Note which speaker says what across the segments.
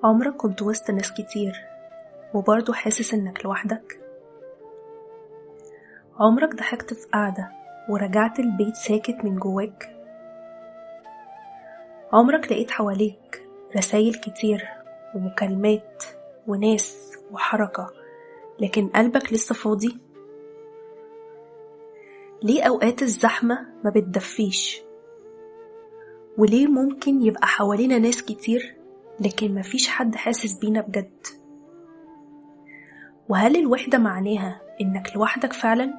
Speaker 1: عمرك كنت وسط ناس كتير وبرضه حاسس انك لوحدك؟ عمرك ضحكت في قعدة ورجعت البيت ساكت من جواك؟ عمرك لقيت حواليك رسايل كتير ومكالمات وناس وحركة لكن قلبك لسه فاضي؟ ليه أوقات الزحمة ما بتدفيش؟ وليه ممكن يبقى حوالينا ناس كتير لكن مفيش حد حاسس بينا بجد؟ وهل الوحدة معناها إنك لوحدك فعلا؟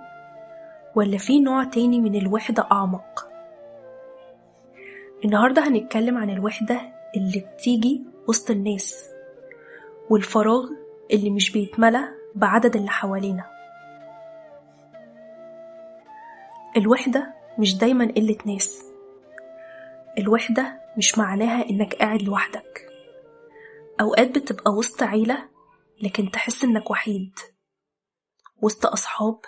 Speaker 1: ولا في نوع تاني من الوحدة أعمق؟ النهاردة هنتكلم عن الوحدة اللي بتيجي وسط الناس، والفراغ اللي مش بيتملى بعدد اللي حوالينا. الوحدة مش دايما قلة ناس، الوحدة مش معناها إنك قاعد لوحدك. أوقات بتبقى وسط عيلة لكن تحس إنك وحيد، وسط أصحاب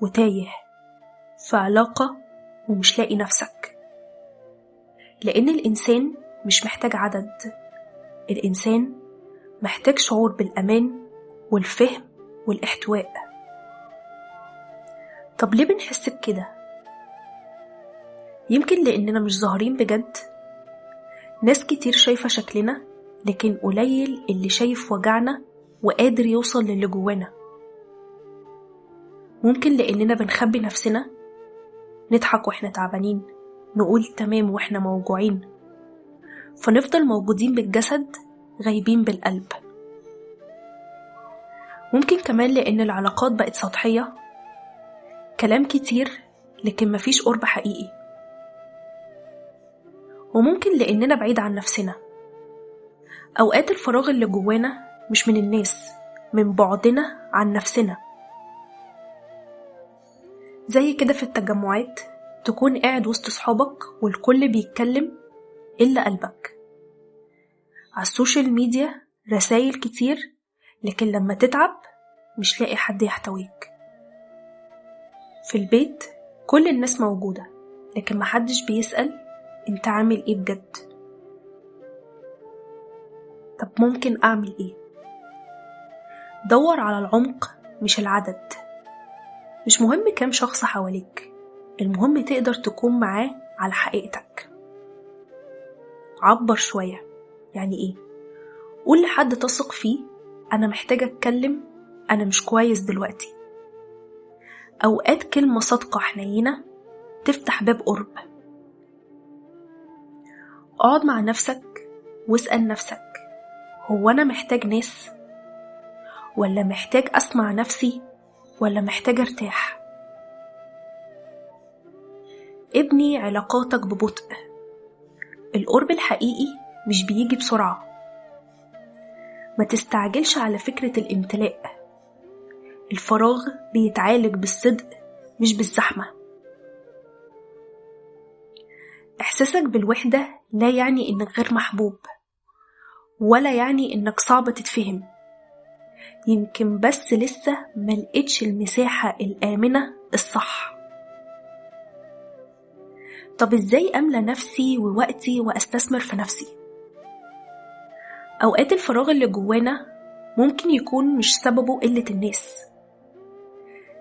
Speaker 1: وتايه، في علاقة ومش لاقي نفسك. لأن الإنسان مش محتاج عدد، الإنسان محتاج شعور بالأمان والفهم والاحتواء. طب ليه بنحس بكده؟ يمكن لأننا مش ظاهرين بجد. ناس كتير شايفة شكلنا لكن قليل اللي شايف وجعنا وقادر يوصل للي جوانا. ممكن لأننا بنخبي نفسنا، نضحك واحنا تعبانين، نقول تمام واحنا موجوعين، فنفضل موجودين بالجسد غايبين بالقلب. ممكن كمان لأن العلاقات بقت سطحية، كلام كتير لكن مفيش قرب حقيقي. وممكن لأننا بعيد عن نفسنا. أوقات الفراغ اللي جوانا مش من الناس، من بعدنا عن نفسنا. زي كده في التجمعات تكون قاعد وسط صحابك والكل بيتكلم إلا قلبك. على السوشيال ميديا رسائل كتير لكن لما تتعب مش لاقي حد يحتويك. في البيت كل الناس موجودة لكن محدش بيسأل انت عامل ايه بجد. طب ممكن اعمل ايه؟ دور على العمق مش العدد. مش مهم كام شخص حواليك، المهم تقدر تكون معاه على حقيقتك. عبر شوية. يعني ايه؟ قول لحد تثق فيه انا محتاجة اتكلم، انا مش كويس دلوقتي. اوقات كلمة صادقة حنينة تفتح باب قرب. اقعد مع نفسك واسأل نفسك، هو انا محتاج ناس؟ ولا محتاج اسمع نفسي؟ ولا محتاج ارتاح؟ ابني علاقاتك ببطء. القرب الحقيقي مش بيجي بسرعة. ما تستعجلش على فكرة الامتلاء. الفراغ بيتعالج بالصدق مش بالزحمة. احساسك بالوحدة لا يعني انك غير محبوب، ولا يعني انك صعب تتفهم. يمكن بس لسه ملقتش المساحة الآمنة الصح. طب ازاي املى نفسي ووقتي واستثمر في نفسي؟ اوقات الفراغ اللي جوانا ممكن يكون مش سببه قلة الناس،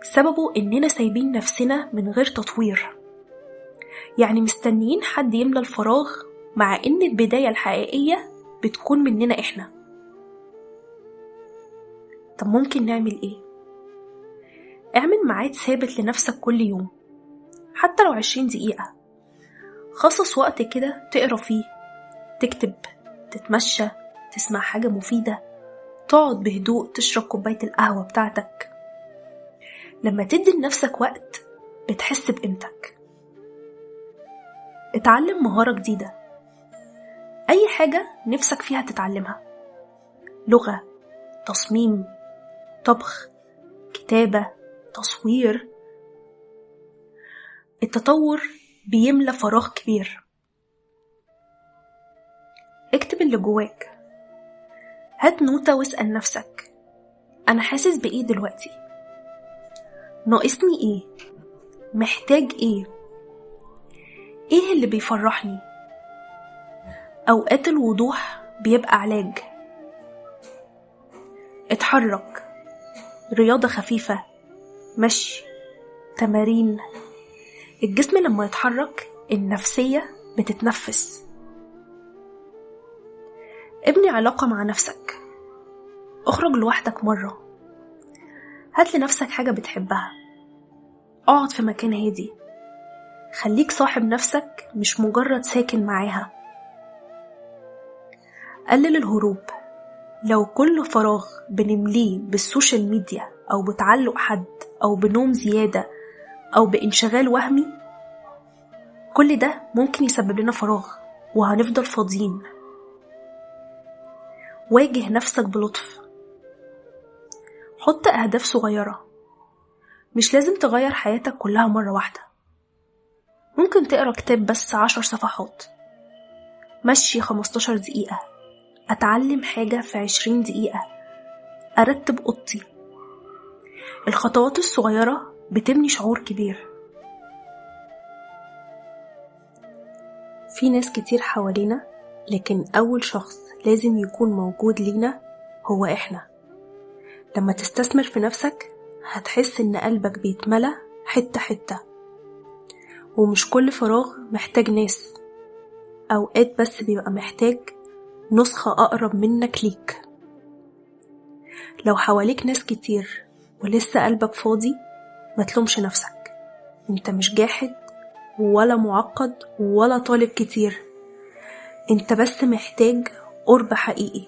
Speaker 1: سببه اننا سايبين نفسنا من غير تطوير. يعني مستنيين حد يملى الفراغ، مع ان البداية الحقيقية بتكون مننا احنا. طب ممكن نعمل ايه؟ اعمل ميعاد ثابت لنفسك كل يوم، حتى لو 20 دقيقة. خصص وقت كده تقرأ فيه، تكتب، تتمشى، تسمع حاجة مفيدة، تقعد بهدوء تشرب كوباية القهوة بتاعتك. لما تدي لنفسك وقت بتحس بقيمتك. اتعلم مهارة جديدة، أي حاجة نفسك فيها تتعلمها. لغة، تصميم، طبخ، كتابة، تصوير. التطور بيملى فراغ كبير. اكتب اللي جواك. هات نوتة واسأل نفسك، أنا حاسس بإيه دلوقتي؟ ناقصني إيه؟ محتاج إيه؟ إيه اللي بيفرحني؟ أوقات الوضوح بيبقى علاج. اتحرك، رياضة خفيفة، مشي، تمارين. الجسم لما يتحرك النفسية بتتنفس. ابني علاقة مع نفسك، اخرج لوحدك مرة، هات لنفسك حاجة بتحبها، اقعد في مكان هادي، خليك صاحب نفسك مش مجرد ساكن معاها. قلل الهروب، لو كل فراغ بنمليه بالسوشيال ميديا أو بتعلق حد أو بنوم زيادة أو بانشغال وهمي، كل ده ممكن يسبب لنا فراغ وهنفضل فاضيين. واجه نفسك بلطف، حط أهداف صغيرة، مش لازم تغير حياتك كلها مرة واحدة. ممكن تقرأ كتاب بس 10 صفحات، مشي 15 دقيقة، أتعلم حاجة في 20 دقيقة، أرتب أوضتي. الخطوات الصغيرة بتبني شعور كبير. في ناس كتير حوالينا، لكن أول شخص لازم يكون موجود لينا هو إحنا. لما تستثمر في نفسك هتحس إن قلبك بيتملى حتة حتة، ومش كل فراغ محتاج ناس، أوقات بس بيبقى محتاج نسخة أقرب منك ليك. لو حواليك ناس كتير ولسه قلبك فاضي، ما تلومش نفسك، انت مش جاحد ولا معقد ولا طالب كتير، انت بس محتاج قرب حقيقي.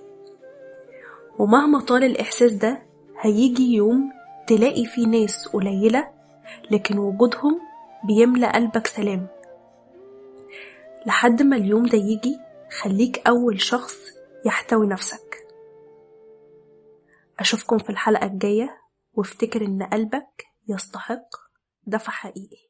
Speaker 1: ومهما طال الإحساس ده هيجي يوم تلاقي فيه ناس قليلة لكن وجودهم بيملأ قلبك سلام. لحد ما اليوم ده يجي خليك أول شخص يحتوي نفسك. أشوفكم في الحلقة الجاية، وافتكر إن قلبك يستحق دفع حقيقي.